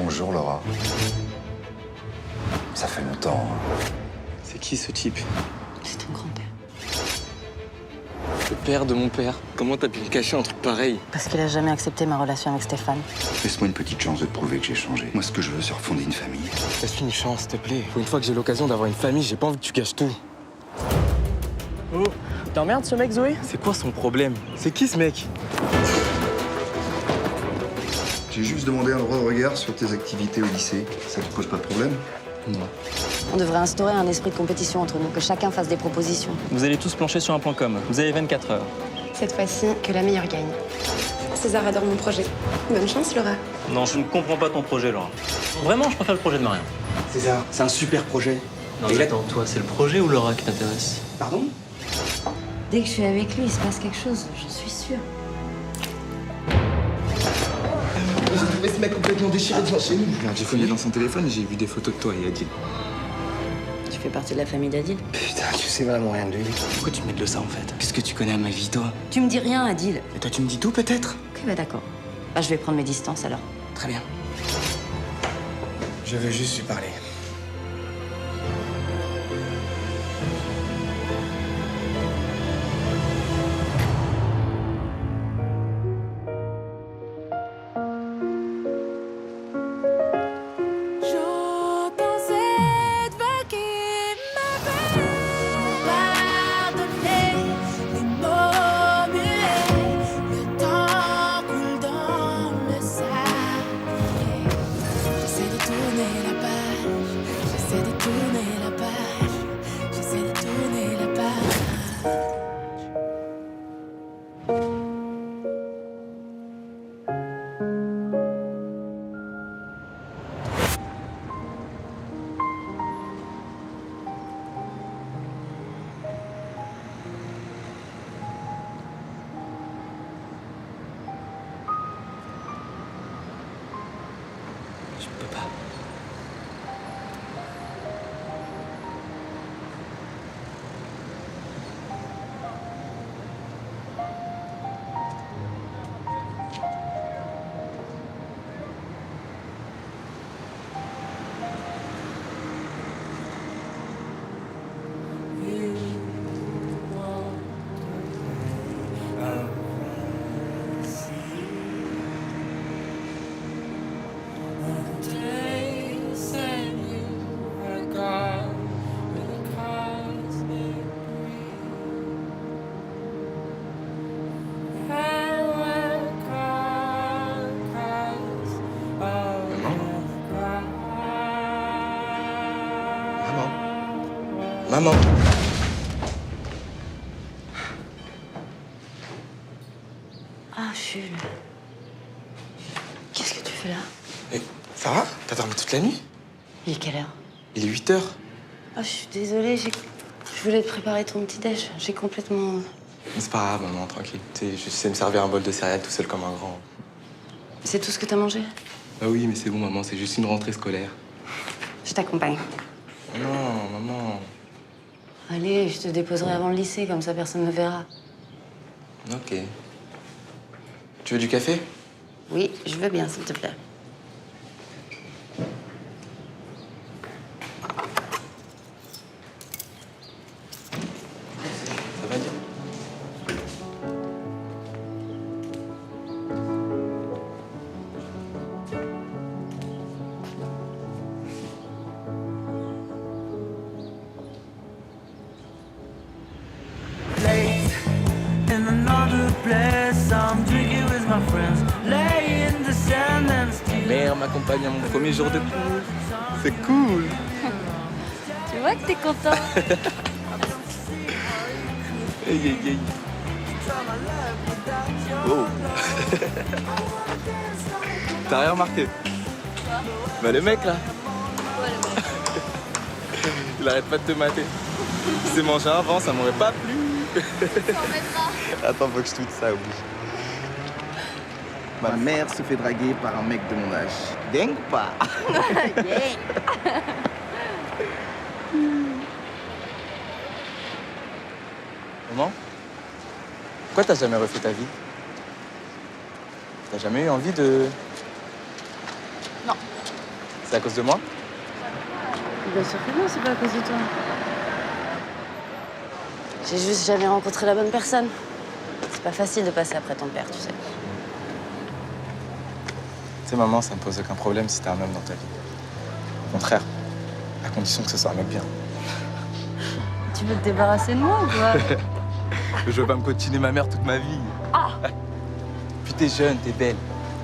Bonjour Laura. Ça fait longtemps. C'est qui ce type? C'est ton grand-père. Le père de mon père. Comment t'as pu me cacher un truc pareil? Parce qu'il a jamais accepté ma relation avec Stéphane. Laisse-moi une petite chance de te prouver que j'ai changé. Moi, ce que je veux, c'est refonder une famille. Laisse-lui une chance, s'il te plaît. Pour une fois que j'ai l'occasion d'avoir une famille, j'ai pas envie que tu gâches tout. Oh, t'emmerdes ce mec, Zoé? C'est quoi son problème? C'est qui ce mec? J'ai juste demandé un droit de regard sur tes activités au lycée. Ça te pose pas de problème? Non. On devrait instaurer un esprit de compétition entre nous, que chacun fasse des propositions. Vous allez tous plancher sur un point com. Vous avez 24 heures. Cette fois-ci, que la meilleure gagne. César adore mon projet. Bonne chance, Laura. Non, je ne comprends pas ton projet, Laura. Vraiment, je préfère le projet de Marion. César, c'est un super projet. Non, Et mais là- attends, toi, c'est le projet ou Laura qui t'intéresse? Pardon? Dès que je suis avec lui, il se passe quelque chose, j'en suis sûre. J'ai trouvé ce mec complètement déchiré devant chez nous. Regarde, j'ai fouillé dans son téléphone et j'ai vu des photos de toi et Adil. Tu fais partie de la famille d'Adil? Putain, tu sais vraiment rien de lui. Pourquoi tu mêles de ça, en fait? Qu'est-ce que tu connais à ma vie, toi? Tu me dis rien, Adil. Et toi, tu me dis tout, peut-être? Ok, bah d'accord. Bah je vais prendre mes distances alors. Très bien. Je veux juste lui parler. J'entends cette vague qui m'appelle. Pardonnez les mots muets. Le temps coule dans le sable. J'essaie de tourner la page. J'essaie de tourner la page. J'essaie de tourner la page. Je peux pas. Maman. Ah, Jules. Qu'est-ce que tu fais là? Et ça va? T'as dormi toute la nuit? Il est quelle heure? Il est 8 heures. Ah, je suis désolée, je voulais te préparer ton petit-déj. J'ai complètement... Mais c'est pas grave, maman, tranquille. Tu sais, je sais me servir un bol de céréales tout seul comme un grand. C'est tout ce que t'as mangé? Ah oui, mais c'est bon, maman, c'est juste une rentrée scolaire. Je t'accompagne. Non, maman. Allez, je te déposerai avant le lycée, comme ça personne ne me verra. Ok. Tu veux du café? Oui, je veux bien, s'il te plaît. Ça va bien. Late in another place, I'm drinking with my friends, lay in the sand and still. Mère m'accompagne à mon premier jour de cours. C'est cool. Tu vois que t'es content. Hey, hey, hey. Oh. T'as rien remarqué? Bah le mec là. Il arrête pas de te mater. Il s'est mangé avant, ça m'aurait pas plu. Attends, faut que je tweete ça, oui. Ma mère se fait draguer par un mec de mon âge. Gang ou pas? Maman? Pourquoi t'as jamais refait ta vie? T'as jamais eu envie de... Non. C'est à cause de moi? Bien sûr que non, c'est pas à cause de toi. J'ai juste jamais rencontré la bonne personne. C'est pas facile de passer après ton père, tu sais. Tu sais, maman, ça me pose aucun problème si t'as un homme dans ta vie. Au contraire, à condition que ce soit un mec bien. Tu veux te débarrasser de moi ou quoi? Je veux pas me continuer ma mère toute ma vie. Ah! Puis t'es jeune, t'es belle.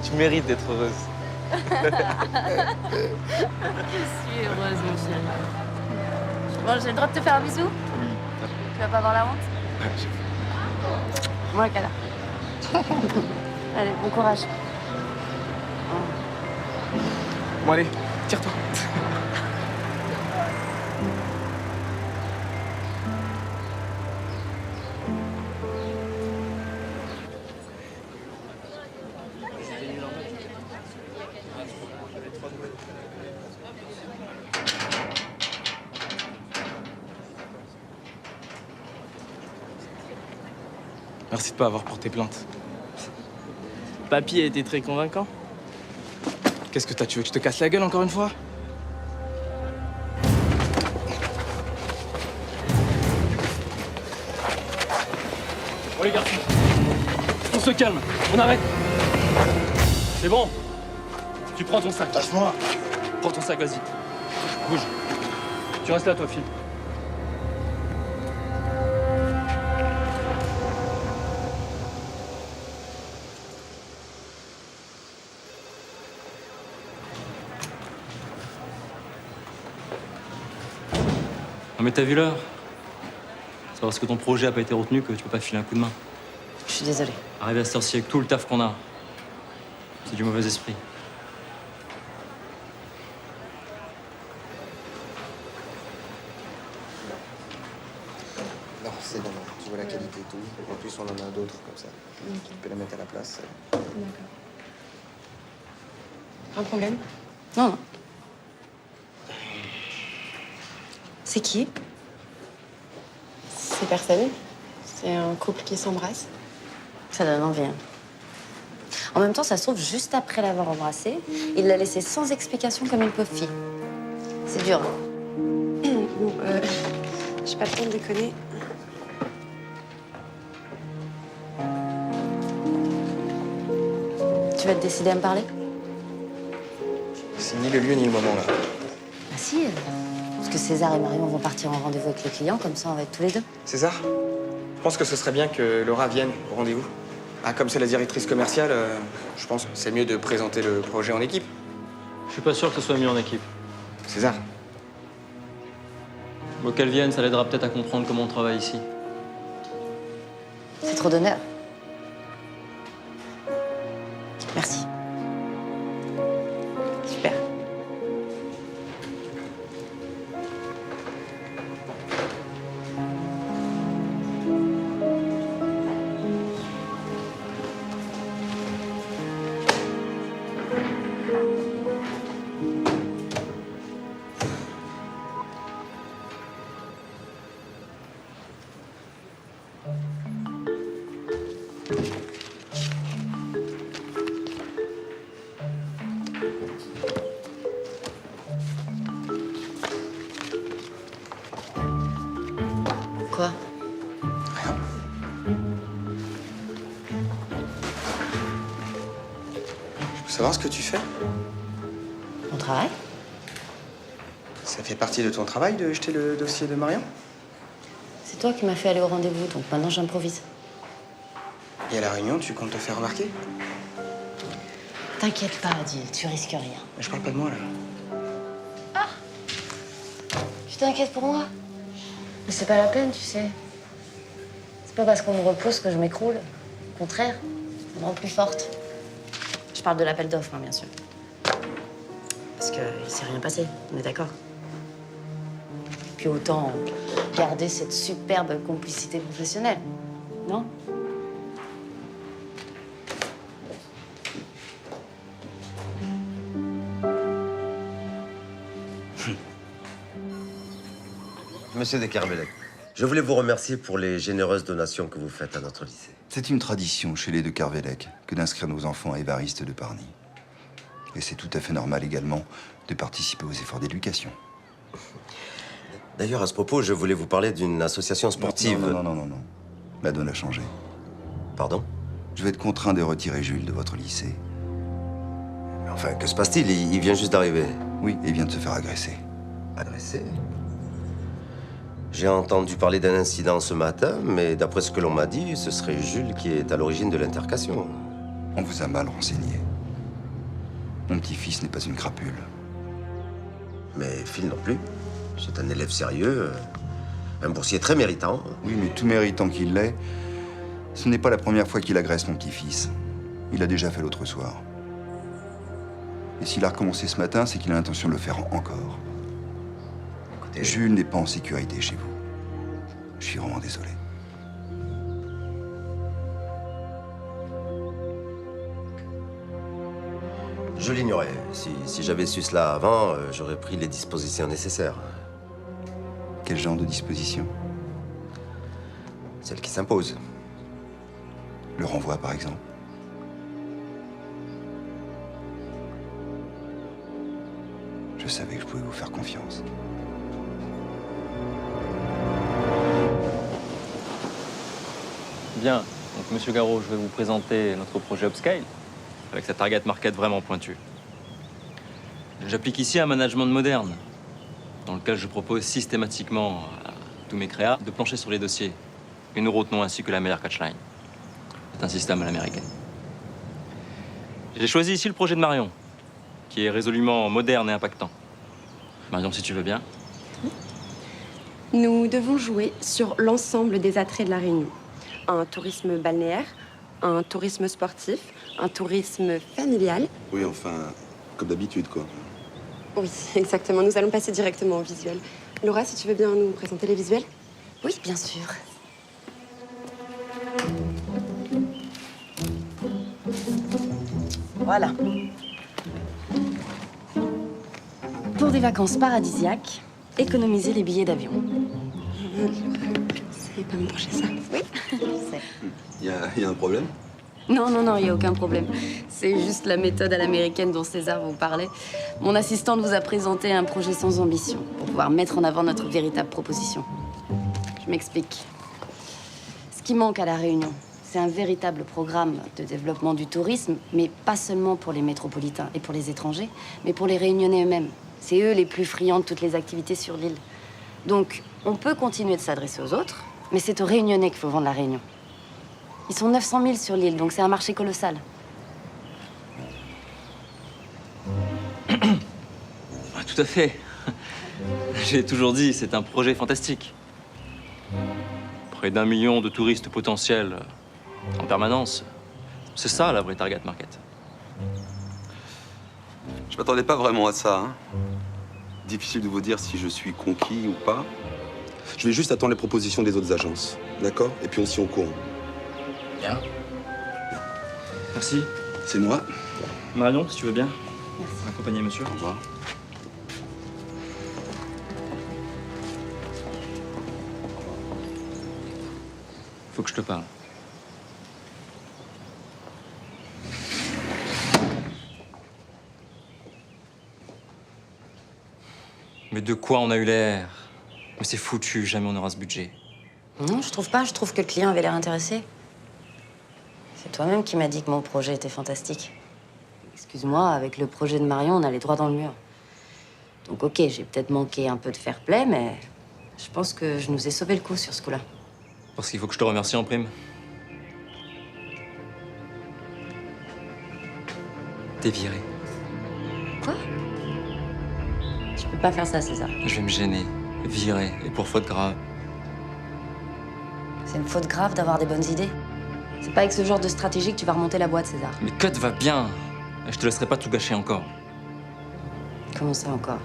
Tu mérites d'être heureuse. Je suis heureuse, mon chéri. Bon, j'ai le droit de te faire un bisou? Oui. Tu vas pas avoir la honte? Moi, le câlin. Allez, bon courage. Bon, allez, tire-toi. Merci de pas avoir porté plainte. Papy a été très convaincant. Qu'est-ce que t'as? Tu veux que je te casse la gueule encore une fois? Bon les garçons, on se calme, on arrête. C'est bon. Tu prends ton sac. Lâche-moi. Prends ton sac, vas-y. Bouge. Tu restes là, toi, Phil. Non mais t'as vu l'heure? C'est parce que ton projet a pas été retenu que tu peux pas filer un coup de main. Je suis désolée. Arriver à cette heure-ci avec tout le taf qu'on a, c'est du mauvais esprit. Non, c'est bon, tu vois la qualité et tout. En plus, on en a d'autres comme ça. Tu peux les mettre à la place. D'accord. Un problème? Non, non. C'est qui? C'est personne. C'est un couple qui s'embrasse. Ça donne envie. Hein. En même temps, ça se trouve, juste après l'avoir embrassé, il l'a laissé sans explication comme une pauvre fille. C'est dur. Hein. Bon, j'ai pas le temps de déconner. Tu vas te décider à me parler? C'est ni le lieu ni le moment, là. Ah si, parce que César et Marion vont partir en rendez-vous avec les clients, comme ça on va être tous les deux. César, je pense que ce serait bien que Laura vienne au rendez-vous. Ah, comme c'est la directrice commerciale, je pense que c'est mieux de présenter le projet en équipe. Je suis pas sûr que ce soit mieux en équipe. César, Bon, qu'elle vienne, ça l'aidera peut-être à comprendre comment on travaille ici. C'est trop d'honneur. Merci. Super. Quoi? je peux savoir ce que tu fais? On travaille? Ça fait partie de ton travail de jeter le dossier de Marion? C'est toi qui m'as fait aller au rendez-vous, donc maintenant j'improvise. Et à la réunion, tu comptes te faire remarquer? T'inquiète pas, Adil, tu risques rien. Mais je parle pas de moi, là. Tu t'inquiètes pour moi? Mais c'est pas la peine, tu sais. C'est pas parce qu'on me repousse que je m'écroule. Au contraire, ça me rend plus forte. Je parle de l'appel d'offres, hein, bien sûr. Parce qu'il s'est rien passé, on est d'accord. Puis autant garder cette superbe complicité professionnelle, non? Monsieur de Kervelec, je voulais vous remercier pour les généreuses donations que vous faites à notre lycée. C'est une tradition chez les de Kervelec que d'inscrire nos enfants à Évariste de Parny. Et c'est tout à fait normal également de participer aux efforts d'éducation. D'ailleurs, à ce propos, je voulais vous parler d'une association sportive. Non. La donne a changé. Pardon? Je vais être contraint de retirer Jules de votre lycée. Mais enfin, que se passe-t-il? Il vient juste d'arriver. Oui, et il vient de se faire agresser. Agressé? J'ai entendu parler d'un incident ce matin, mais d'après ce que l'on m'a dit, ce serait Jules qui est à l'origine de l'intercation. On vous a mal renseigné. Mon petit-fils n'est pas une crapule. Mais Phil non plus. C'est un élève sérieux, un boursier très méritant. Oui, mais tout méritant qu'il l'est, ce n'est pas la première fois qu'il agresse mon petit-fils. Il l'a déjà fait l'autre soir. Et s'il a recommencé ce matin, c'est qu'il a l'intention de le faire encore. Écoutez, Jules n'est pas en sécurité chez vous. Je suis vraiment désolé. je l'ignorais. Si j'avais su cela avant, j'aurais pris les dispositions nécessaires. Quel genre de disposition? Celle qui s'impose. Le renvoi, par exemple. Je savais que je pouvais vous faire confiance. Bien. Donc, Monsieur Garot, je vais vous présenter notre projet Upscale, avec sa target market vraiment pointue. J'applique ici un management moderne, dans lequel je propose systématiquement à tous mes créas de plancher sur les dossiers, et nous retenons ainsi que la meilleure catchline. C'est un système à l'américaine. J'ai choisi ici le projet de Marion, qui est résolument moderne et impactant. Marion, si tu veux bien. Nous devons jouer sur l'ensemble des attraits de la Réunion. Un tourisme balnéaire, un tourisme sportif, un tourisme familial. Oui, enfin, comme d'habitude, quoi. Oui, exactement. Nous allons passer directement au visuel. Laura, si tu veux bien nous présenter les visuels? Oui, bien sûr. Voilà. Pour des vacances paradisiaques, économisez les billets d'avion. C'est pas me pencher ça. Oui, je sais. Il y a un problème? Non, il n'y a aucun problème. C'est juste la méthode à l'américaine dont César vous parlait. Mon assistante vous a présenté un projet sans ambition pour pouvoir mettre en avant notre véritable proposition. Je m'explique. Ce qui manque à La Réunion, c'est un véritable programme de développement du tourisme, mais pas seulement pour les métropolitains et pour les étrangers, mais pour les Réunionnais eux-mêmes. C'est eux les plus friands de toutes les activités sur l'île. Donc, on peut continuer de s'adresser aux autres, mais c'est aux Réunionnais qu'il faut vendre La Réunion. Ils sont 900 000 sur l'île, donc c'est un marché colossal. Tout à fait. J'ai toujours dit, c'est un projet fantastique. Près d'1 million de touristes potentiels en permanence. C'est ça, la vraie target market. Je m'attendais pas vraiment à ça, hein. Difficile de vous dire si je suis conquis ou pas. Je vais juste attendre les propositions des autres agences, d'accord? Et puis on s'y tient au courant. Bien. Merci. C'est moi. Marion, si tu veux bien. Merci. Accompagner monsieur. Au revoir. Faut que je te parle. Mais de quoi on a eu l'air? Mais c'est foutu, jamais on aura ce budget. Non, je trouve pas. Je trouve que le client avait l'air intéressé. C'est toi-même qui m'as dit que mon projet était fantastique. Excuse-moi, avec le projet de Marion, on allait droit dans le mur. Donc ok, j'ai peut-être manqué un peu de fair play, mais je pense que je nous ai sauvé le coup sur ce coup-là. Parce qu'il faut que je te remercie en prime. T'es viré. Quoi? Je peux pas faire ça, César. Je vais me gêner. Viré. Et pour faute grave. C'est une faute grave d'avoir des bonnes idées. C'est pas avec ce genre de stratégie que tu vas remonter la boîte, César. Mais Cut va bien. Et je te laisserai pas tout gâcher encore. Comment ça encore?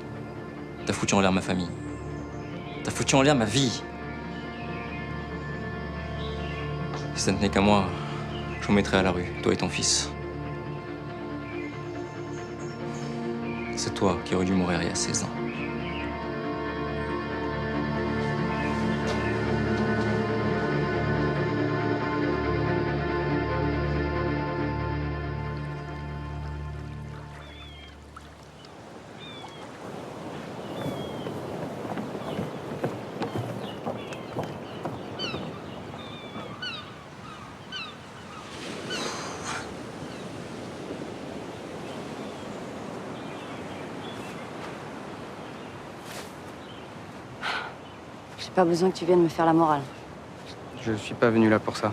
T'as foutu en l'air ma famille. T'as foutu en l'air ma vie. Si ça ne tenait qu'à moi, je vous mettrais à la rue, toi et ton fils. C'est toi qui aurais dû mourir il y a 16 ans. pas besoin que tu viennes me faire la morale. Je suis pas venu là pour ça.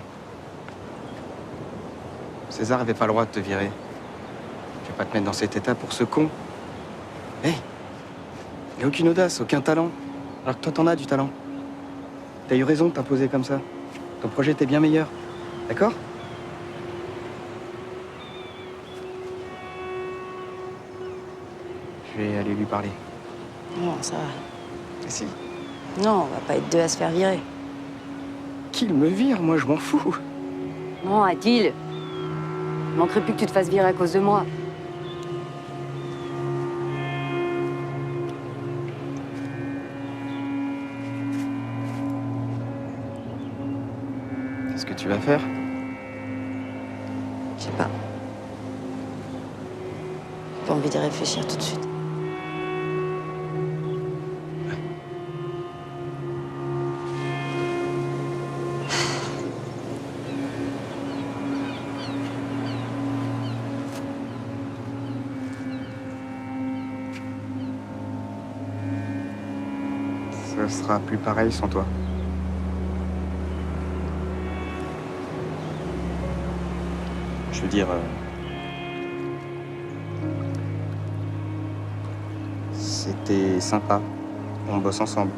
César avait pas le droit de te virer. Je vais pas te mettre dans cet état pour ce con. Hé, il a aucune audace, aucun talent. Alors que toi, t'en as du talent. T'as eu raison de t'imposer comme ça. Ton projet était bien meilleur. D'accord? Je vais aller lui parler. Non, ça va. Mais si. Non, on va pas être deux à se faire virer. Qu'il me vire, moi, je m'en fous. Non, Adil. Il manquerait plus que tu te fasses virer à cause de moi. Qu'est-ce que tu vas faire? Je sais pas. J'ai pas envie d'y réfléchir tout de suite. Ça sera plus pareil sans toi. Je veux dire... C'était sympa. On bosse ensemble.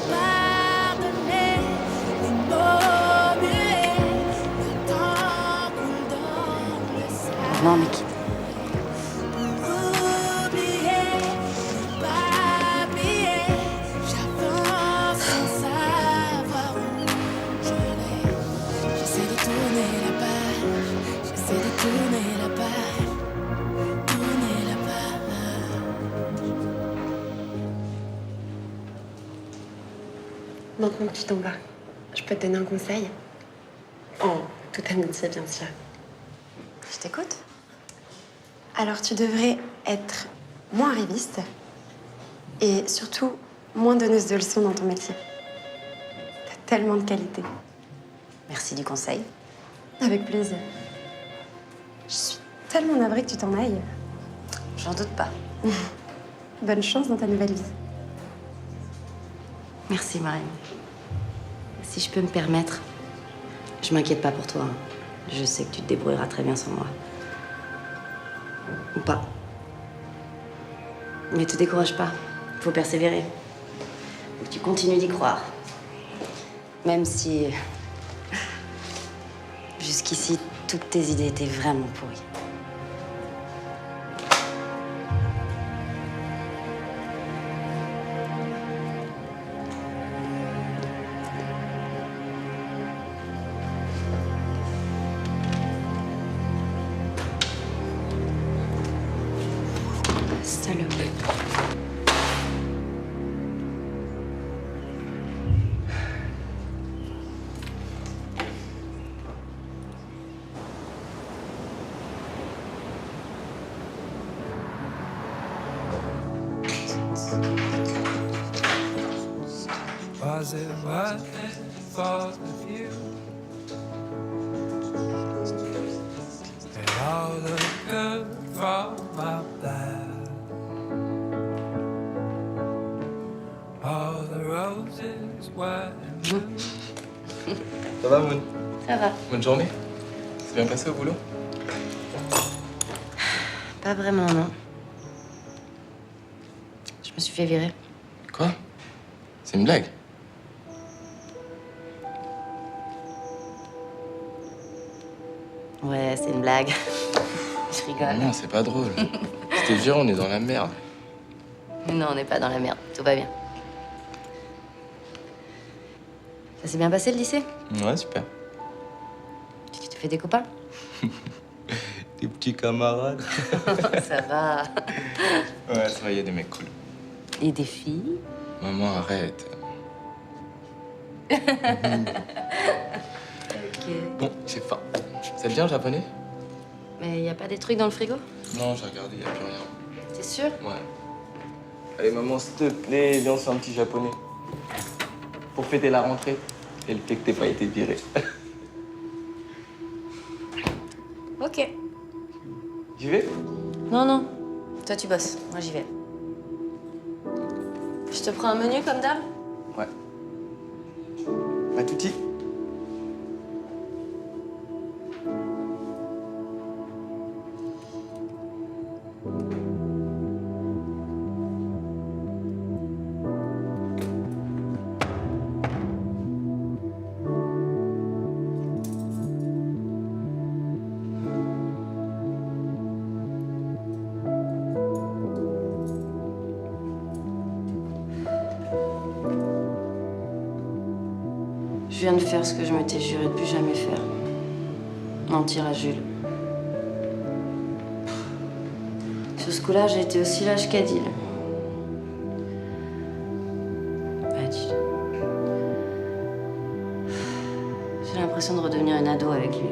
Pardonner les mots muets, le temps coule dans le sable. Non, mais qui... Oublier, ne pas plier, j'avance sans savoir où je vais. J'essaie de tourner la page, j'essaie de tourner la page, tourner la page. Maintenant que tu t'en vas, je peux te donner un conseil? En toute amitié, bien sûr. Je t'écoute. Alors, tu devrais être moins arriviste et surtout moins donneuse de leçons dans ton métier. T'as tellement de qualités. Merci du conseil. Avec plaisir. Je suis tellement navrée que tu t'en ailles. J'en doute pas. Bonne chance dans ta nouvelle vie. Merci, Marine. Si je peux me permettre, je m'inquiète pas pour toi. Je sais que tu te débrouilleras très bien sans moi. Ou pas. Mais te décourage pas. Faut persévérer. Faut que tu continues d'y croire. Même si... jusqu'ici, toutes tes idées étaient vraiment pourries. Salaud. Was it worth it for the view? It all looked good from up there. All the roses were in bloom. Ça va, Moon? Ça va. Bonne journée? C'est bien passé au boulot? Pas vraiment, non. Je me suis fait virer. Quoi? C'est une blague? Ouais, c'est une blague. Je rigole. Non, c'est pas drôle. Si t'es viré, on est dans la merde. Mais non, on n'est pas dans la merde. Tout va bien. Ça s'est bien passé, le lycée? Ouais, super. Tu te fais des copains? Des petits camarades. Ça va. Ouais, ça va, il y a des mecs cool. Et des filles? Maman, arrête. Ok. Bon, j'ai faim. Ça te vient, japonais? Mais y a pas des trucs dans le frigo? Non, j'ai regardé, y a plus rien. T'es sûr? Ouais. Allez, maman, s'il te plaît, viens, on se fait un petit japonais. Pour fêter la rentrée et le fait que t'aies pas été viré. Ok. J'y vais? Non, non. Toi, tu bosses. Moi, j'y vais. Je te prends un menu comme d'hab? Ouais. À touti. Je viens de faire ce que je m'étais juré de plus jamais faire. Mentir à Jules. Sur ce coup-là, j'ai été aussi lâche qu'Adil. Adil. J'ai l'impression de redevenir une ado avec lui.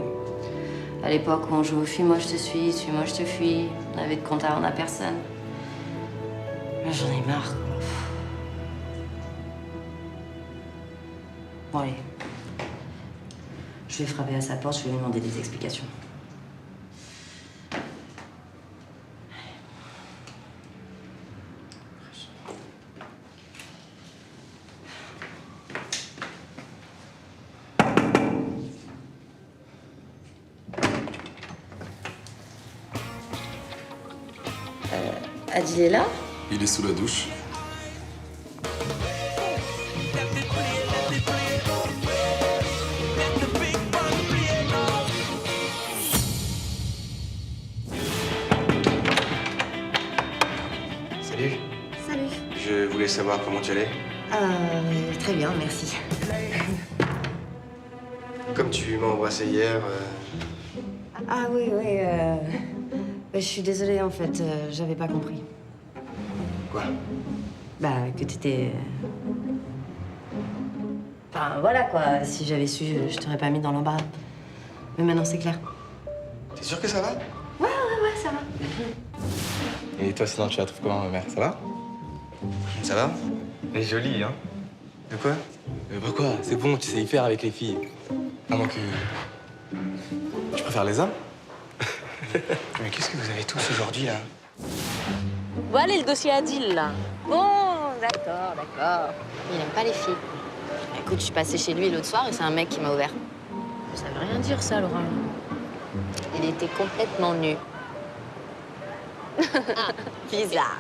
À l'époque où on jouait au suis-moi, je te suis-moi, je te fuis. On avait de compte à rendre à personne. Là, j'en ai marre, quoi. Bon, allez. Je vais frapper à sa porte, je vais lui demander des explications. Adil est là? Il est sous la douche. Salut. Salut. Je voulais savoir comment tu allais. Très bien, merci. Comme tu m'as embrassé hier, Ah oui, oui. Je suis désolée, en fait, j'avais pas compris. quoi? Bah, que t'étais... Enfin, voilà, quoi. Si j'avais su, je t'aurais pas mis dans l'embarras. Mais maintenant, c'est clair. T'es sûr que ça va? Ouais, ça va. Et toi, sinon, tu la trouves comment, ma mère? Ça va? Ça va? Elle est jolie, hein? De quoi? Bah quoi? C'est bon, tu sais y faire avec les filles. À moins que... Tu préfères les hommes? Mais qu'est-ce que vous avez tous aujourd'hui, là? Bon, allez, le dossier Adil, là. Bon, d'accord. Il aime pas les filles. Écoute, je suis passée chez lui l'autre soir et c'est un mec qui m'a ouvert. Ça veut rien dire, ça, Laura. Il était complètement nu. Bizarre.